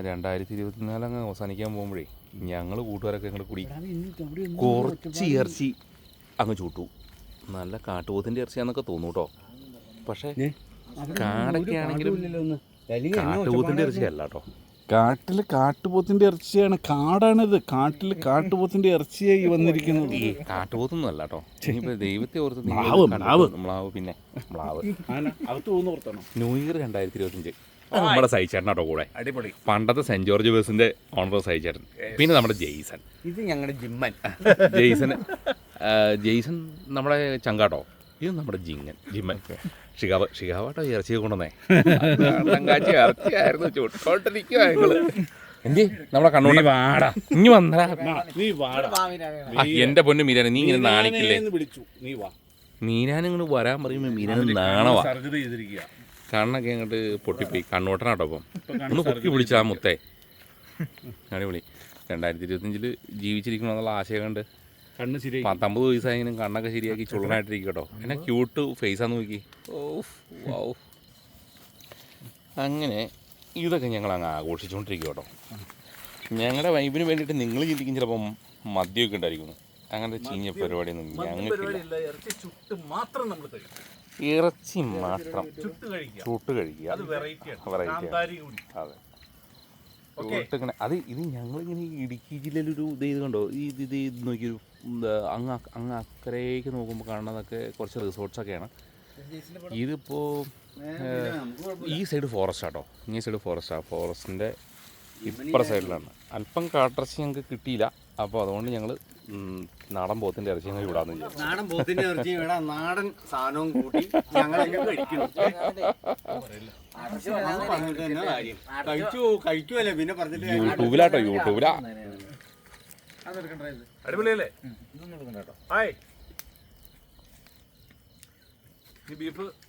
2024 അങ്ങ് അവസാനിക്കാൻ പോകുമ്പോഴേ ഞങ്ങൾ കൂട്ടുകാരൊക്കെ അങ്ങോട്ട് കൂടി കുറച്ച് ഇറച്ചി അങ്ങ് ചൂട്ടു. നല്ല കാട്ടുപോത്തിൻ്റെ ഇറച്ചിയാന്നൊക്കെ തോന്നും കേട്ടോ. പക്ഷേ കാടൊക്കെ ആണെങ്കിലും കാട്ടുപോത്തിൻ്റെ ഇറച്ചിയല്ല കേട്ടോ. കാട്ടിൽ കാട്ടുപോത്തിൻ്റെ ഇറച്ചിയാണ്, കാടാണിത്. കാട്ടിൽ കാട്ടുപോത്തിൻ്റെ ഇറച്ചിയായി വന്നിരിക്കുന്നത്. ഈ കാട്ടുപോത്തൊന്നും അല്ല കേട്ടോ. ഇനിയിപ്പോൾ ദൈവത്തെ ഓർത്ത് മ്ലാവ് പിന്നെ മ്ലാവ് ന്യൂ ഇയർ 2025 നമ്മുടെ സഹിച്ചേട്ടൻ കേട്ടോ. കൂടെ അടിപൊളി പണ്ടത്തെ സെൻറ്റ് ജോർജ് ബേസിൻ്റെ ഓണർ സഹിച്ചേട്ടൻ, പിന്നെ നമ്മുടെ ജെയ്സൺ. ഇത് ഞങ്ങളുടെ ജിമ്മൻ. ജെയ്സൺ നമ്മുടെ ചങ്കാട്ടോ. ഇത് നമ്മുടെ ജിമ്മൻ ഷിഗാവാട്ടോ ഇറച്ചിയൊക്കെ കൊണ്ടുവന്നേ. ഇറച്ചിയായിരുന്നു ചുട്ടോണ്ടിരിക്കുക ഞങ്ങള്. എന്തി നമ്മളെ കണ്ണൂർ വാടാ ഇനി വന്നടാ. എന്റെ പൊന്നു മീരാനെ നീ ഇങ്ങനെ നാണിക്കില്ലേ? മീരാനിങ്ങോട്ട് വരാൻ പറയുമ്പോ മീരാന് നാണവാ. കണ്ണൊക്കെ അങ്ങോട്ട് പൊട്ടിപ്പോയി. കണ്ണോട്ടനാട്ടോ അപ്പം ഒന്ന് പൊക്കി പിടിച്ചാ മുത്തേ. അടിപൊളി. 2025 ജീവിച്ചിരിക്കണമെന്നുള്ള ആശയം കണ്ട് 19 വയസ്സായെങ്കിലും കണ്ണൊക്കെ ശരിയാക്കി ചുള്ളനായിട്ടിരിക്കും കേട്ടോ. എന്നെ ക്യൂട്ട് ഫേസാന്ന് നോക്കി. അങ്ങനെ ഇതൊക്കെ ഞങ്ങൾ അങ്ങ് ആഘോഷിച്ചുകൊണ്ടിരിക്കും കേട്ടോ. ഞങ്ങളുടെ വൈബിന് വേണ്ടിയിട്ട് നിങ്ങൾ ചിന്തിക്കും ചിലപ്പം മദ്യമൊക്കെ ഉണ്ടായിരിക്കുന്നു. അങ്ങനത്തെ ചീഞ്ഞ പരിപാടിയൊന്നും ഞങ്ങൾക്കില്ല. ഇറച്ചി മാത്രം ചുട്ട് കഴിക്കുക. വെറൈറ്റി. അതെ. ഇങ്ങനെ അത് ഇത് ഞങ്ങളിങ്ങനെ ഇടുക്കി ജില്ലയിലൊരു ഇത് കണ്ടോ. ഇത് നോക്കിയൊരു അങ്ങ് അക്കരയ്ക്ക് നോക്കുമ്പോൾ കാണുന്നതൊക്കെ കുറച്ച് റിസോർട്ട്സൊക്കെയാണ്. ഇതിപ്പോൾ ഈ സൈഡ് ഫോറസ്റ്റ് ആട്ടോ. ഈ സൈഡ് ഫോറസ്റ്റിൻ്റെ ഇപ്പുറ സൈഡിലാണ്. അല്പം കാട്ടിറച്ചി ഞങ്ങൾക്ക് കിട്ടിയില്ല. അപ്പോൾ അതുകൊണ്ട് ഞങ്ങൾ നാടൻ പോത്തിൻ്റെ ഇറച്ചി ഞങ്ങൾ വിടാമെന്ന് വിചാരിച്ചു. നാടൻ പോത്തിൻ്റെ ഇറച്ചി ഇവിടെ നാടൻ സാധനവും കൂട്ടി ഞങ്ങളെല്ലാം കഴിക്കുന്നു. കഴിക്കുമല്ലേ പിന്നെ പറഞ്ഞിട്ട് യൂട്യൂബിലാട്ടോ. യൂട്യൂബിലാ. അടിപൊളിയല്ലേ? ഹായ്, ഈ ബീഫ്